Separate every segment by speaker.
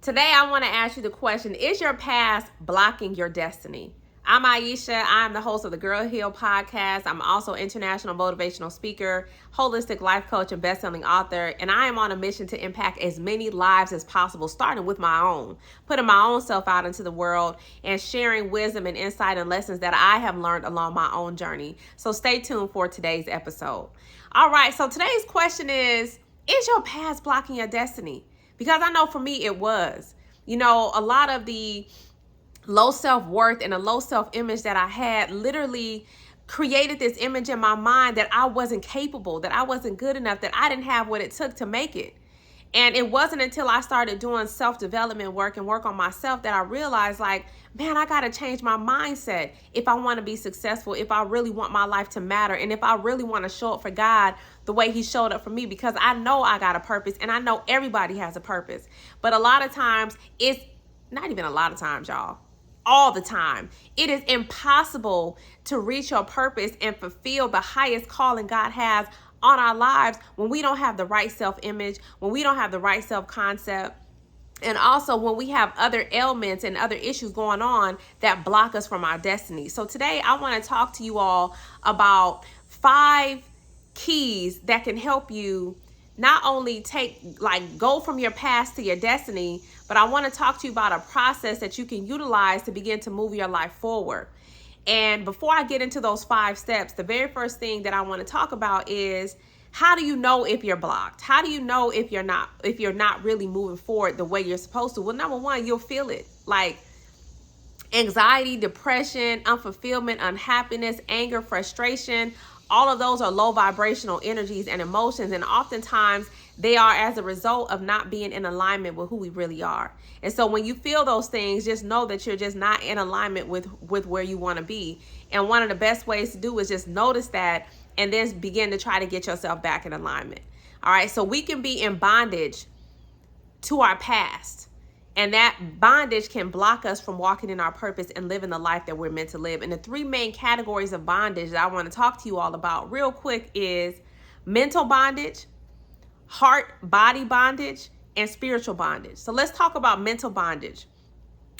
Speaker 1: Today, I want to ask you the question, is your past blocking your destiny? I'm Aisha. I'm the host of the Girl Heal podcast. I'm also international motivational speaker, holistic life coach, and best-selling author. And I am on a mission to impact as many lives as possible, starting with my own, putting my own self out into the world and sharing wisdom and insight and lessons that I have learned along my own journey. So stay tuned for today's episode. All right, so today's question is your past blocking your destiny? Because I know for me it was. You know, a lot of the low self-worth and a low self-image that I had literally created this image in my mind that I wasn't capable, that I wasn't good enough, that I didn't have what it took to make it. And it wasn't until I started doing self-development work and work on myself that I realized, like, man, I got to change my mindset if I want to be successful, if I really want my life to matter, and if I really want to show up for God the way he showed up for me, because I know I got a purpose and I know everybody has a purpose. But a lot of times, it's not even a lot of times, y'all. All the time. It is impossible to reach your purpose and fulfill the highest calling God has on our lives when we don't have the right self-image, when we don't have the right self-concept, and also when we have other ailments and other issues going on that block us from our destiny. So today I want to talk to you all about 5 keys that can help you not only go from your past to your destiny, but I want to talk to you about a process that you can utilize to begin to move your life forward. And before I get into those 5 steps, the very first thing that I want to talk about is, how do you know if you're blocked? How do you know if you're not really moving forward the way you're supposed to? Well, number one, you'll feel it. Like anxiety, depression, unfulfillment, unhappiness, anger, frustration. All of those are low vibrational energies and emotions, and oftentimes they are as a result of not being in alignment with who we really are. And so when you feel those things, just know that you're just not in alignment with where you want to be. And one of the best ways to do is just notice that and then begin to try to get yourself back in alignment. All right, so we can be in bondage to our past. And that bondage can block us from walking in our purpose and living the life that we're meant to live. And the 3 main categories of bondage that I want to talk to you all about real quick is mental bondage, heart-body bondage, and spiritual bondage. So let's talk about mental bondage.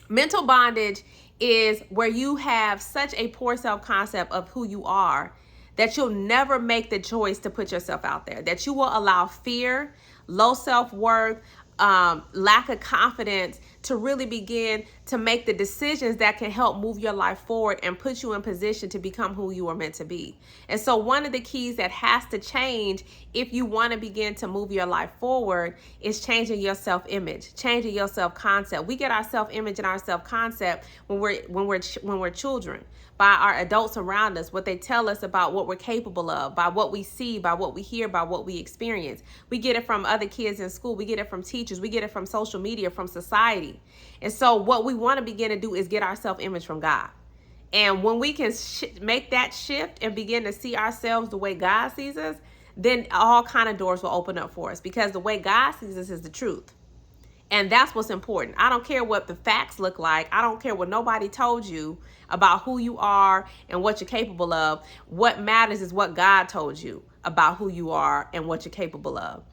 Speaker 1: Mental bondage is where you have such a poor self-concept of who you are that you'll never make the choice to put yourself out there, that you will allow fear, low self-worth, lack of confidence to really begin to make the decisions that can help move your life forward and put you in position to become who you are meant to be. And so one of the keys that has to change if you want to begin to move your life forward is changing your self-image, changing your self-concept. We get our self-image and our self-concept when we're children, by our adults around us, what they tell us about what we're capable of, by what we see, by what we hear, by what we experience. We get it from other kids in school. We get it from teachers. We get it from social media, from society. And so what we want to begin to do is get our self-image from God. And when we can make that shift and begin to see ourselves the way God sees us, then all kind of doors will open up for us, because the way God sees us is the truth. And that's what's important. I don't care what the facts look like. I don't care what nobody told you about who you are and what you're capable of. What matters is what God told you about who you are and what you're capable of.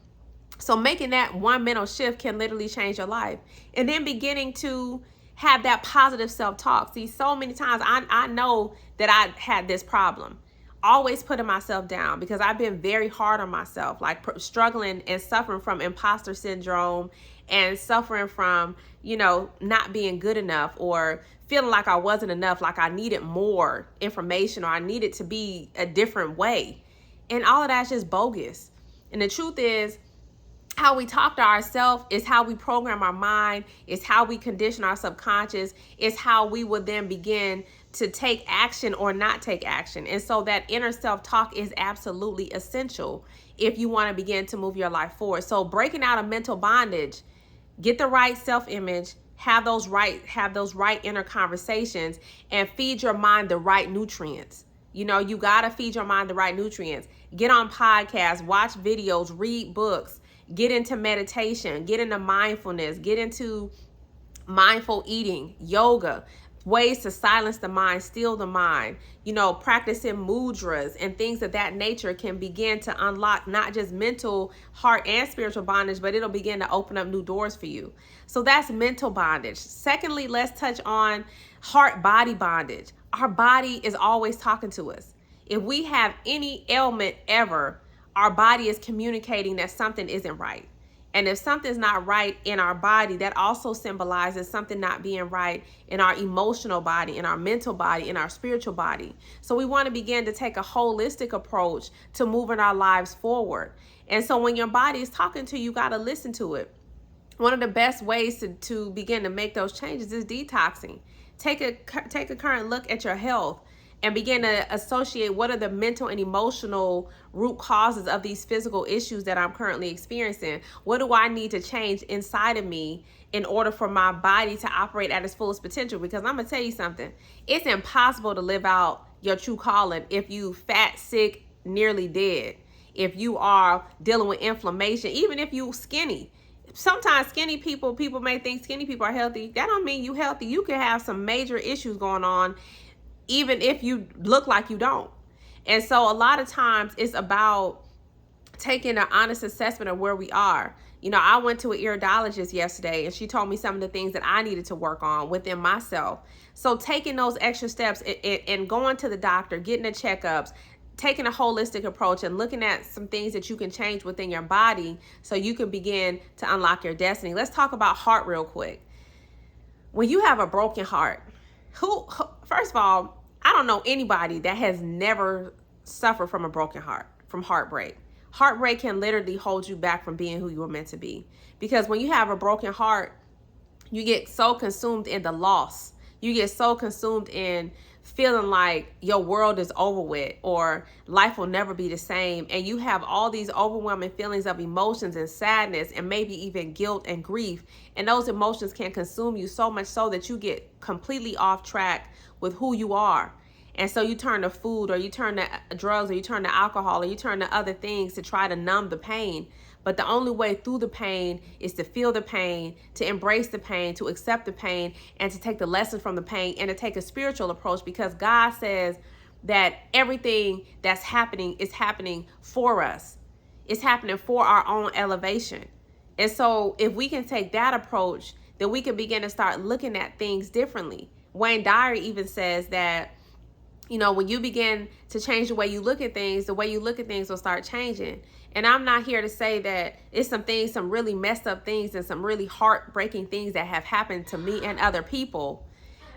Speaker 1: So making that one mental shift can literally change your life. And then beginning to have that positive self-talk. See, so many times I know that I had this problem. Always putting myself down, because I've been very hard on myself, like struggling and suffering from imposter syndrome and suffering from, not being good enough, or feeling like I wasn't enough, like I needed more information, or I needed to be a different way. And all of that's just bogus. And the truth is, how we talk to ourselves is how we program our mind, is how we condition our subconscious, is how we will then begin to take action or not take action. And so that inner self-talk is absolutely essential if you want to begin to move your life forward. So breaking out of mental bondage, get the right self-image, have those right inner conversations, and feed your mind the right nutrients. You got to feed your mind the right nutrients. Get on podcasts, watch videos, read books, get into meditation, get into mindfulness, get into mindful eating, yoga. ways to silence the mind, still the mind, practicing mudras and things of that nature can begin to unlock not just mental, heart, and spiritual bondage, but it'll begin to open up new doors for you. So that's mental bondage. Secondly, let's touch on heart-body bondage. Our body is always talking to us. If we have any ailment ever, our body is communicating that something isn't right. And if something's not right in our body, that also symbolizes something not being right in our emotional body, in our mental body, in our spiritual body. So we want to begin to take a holistic approach to moving our lives forward. And so when your body is talking to you, you got to listen to it. One of the best ways to begin to make those changes is detoxing. Take a current look at your health and begin to associate what are the mental and emotional root causes of these physical issues that I'm currently experiencing. What do I need to change inside of me in order for my body to operate at its fullest potential? Because I'm gonna tell you something, it's impossible to live out your true calling if you fat, sick, nearly dead, if you are dealing with inflammation, even if you skinny. Sometimes skinny people may think skinny people are healthy. That don't mean you healthy. You can have some major issues going on even if you look like you don't. And so a lot of times it's about taking an honest assessment of where we are. I went to an iridologist yesterday and she told me some of the things that I needed to work on within myself. So taking those extra steps and going to the doctor, getting the checkups, taking a holistic approach and looking at some things that you can change within your body so you can begin to unlock your destiny. Let's talk about heart real quick. When you have a broken heart, first of all, I don't know anybody that has never suffered from a broken heart, from heartbreak. Heartbreak can literally hold you back from being who you were meant to be. Because when you have a broken heart, you get so consumed in the loss. You get so consumed in feeling like your world is over with or life will never be the same. And you have all these overwhelming feelings of emotions and sadness and maybe even guilt and grief. And those emotions can consume you so much so that you get completely off track with who you are. And so you turn to food or you turn to drugs or you turn to alcohol or you turn to other things to try to numb the pain. But the only way through the pain is to feel the pain, to embrace the pain, to accept the pain, and to take the lessons from the pain and to take a spiritual approach, because God says that everything that's happening is happening for us. It's happening for our own elevation. And so if we can take that approach, then we can begin to start looking at things differently. Wayne Dyer even says that, when you begin to change the way you look at things, the way you look at things will start changing. And I'm not here to say that it's some really messed up things and some really heartbreaking things that have happened to me and other people.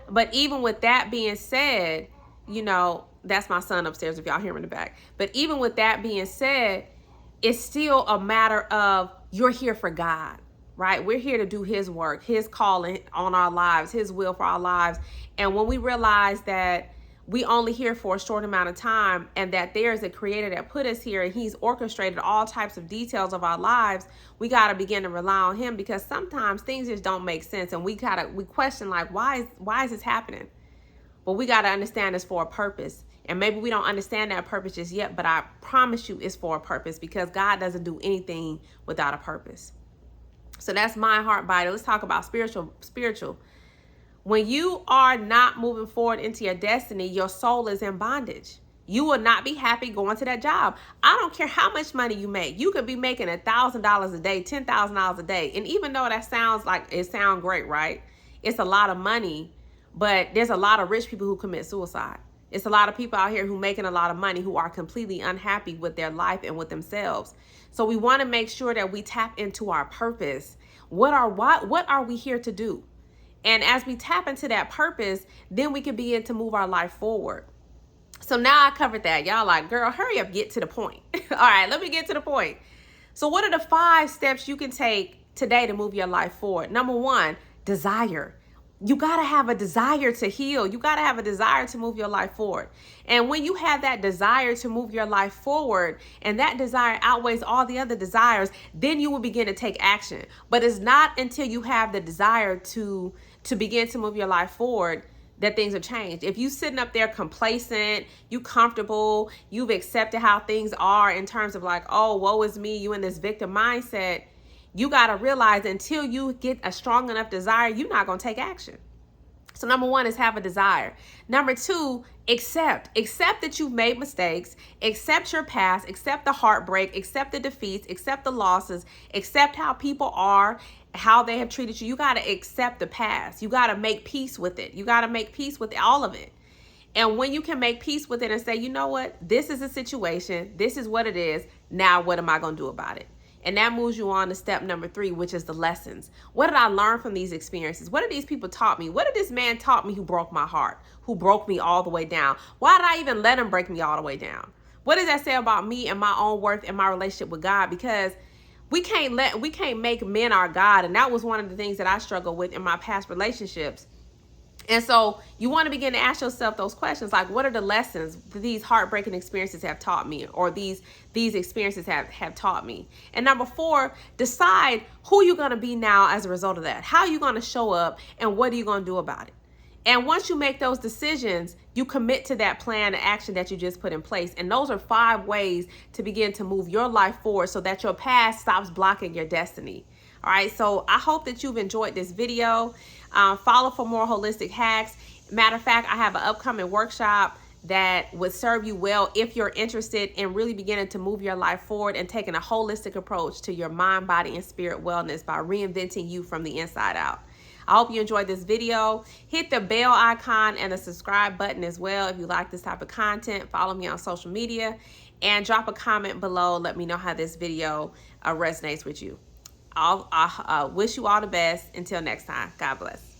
Speaker 1: But even with that being said, that's my son upstairs if y'all hear him in the back. But even with that being said, it's still a matter of you're here for God, right? We're here to do his work, his calling on our lives, his will for our lives. And when we realize that we only here for a short amount of time and that there's a creator that put us here and he's orchestrated all types of details of our lives, we got to begin to rely on him, because sometimes things just don't make sense and we question like, why is this happening? But we got to understand it's for a purpose. And maybe we don't understand that purpose just yet, but I promise you it's for a purpose, because God doesn't do anything without a purpose. So that's my heart body. Let's talk about spiritual. When you are not moving forward into your destiny, your soul is in bondage. You will not be happy going to that job. I don't care how much money you make. You could be making $1,000 a day, $10,000 a day. And even though that sounds great, right? It's a lot of money, but there's a lot of rich people who commit suicide. It's a lot of people out here who making a lot of money who are completely unhappy with their life and with themselves. So we want to make sure that we tap into our purpose. What are we here to do? And as we tap into that purpose, then we can begin to move our life forward. So now I covered that. Y'all like, girl, hurry up, get to the point. All right, let me get to the point. So what are the 5 steps you can take today to move your life forward? Number 1, desire. You got to have a desire to heal. You got to have a desire to move your life forward. And when you have that desire to move your life forward, and that desire outweighs all the other desires, then you will begin to take action. But it's not until you have the desire to begin to move your life forward that things have changed. If you sitting up there complacent, you comfortable, you've accepted how things are in terms of like, oh, woe is me, you in this victim mindset, you got to realize until you get a strong enough desire, you're not going to take action. So number one is have a desire. Number two, accept that you've made mistakes, accept your past, accept the heartbreak, accept the defeats, accept the losses, accept how people are, how they have treated you. You got to accept the past. You got to make peace with it. You got to make peace with all of it. And when you can make peace with it and say, you know what, this is a situation, this is what it is, now what am I going to do about it? And that moves you on to step number three, which is the lessons. What did I learn from these experiences? What did these people taught me? What did this man taught me who broke my heart, who broke me all the way down? Why did I even let him break me all the way down? What does that say about me and my own worth and my relationship with God? Because we can't make men our God. And that was one of the things that I struggled with in my past relationships. And so you want to begin to ask yourself those questions, like, what are the lessons that these heartbreaking experiences have taught me, or these experiences have taught me? And number four, decide who you're going to be now as a result of that. How are you going to show up, and what are you going to do about it? And once you make those decisions, you commit to that plan of action that you just put in place. And those are 5 ways to begin to move your life forward so that your past stops blocking your destiny. All right, so I hope that you've enjoyed this video. Follow for more holistic hacks. Matter of fact, I have an upcoming workshop that would serve you well if you're interested in really beginning to move your life forward and taking a holistic approach to your mind, body, and spirit wellness by reinventing you from the inside out. I hope you enjoyed this video. Hit the bell icon and the subscribe button as well if you like this type of content. Follow me on social media and drop a comment below. Let me know how this video resonates with you. I wish you all the best. Until next time, God bless.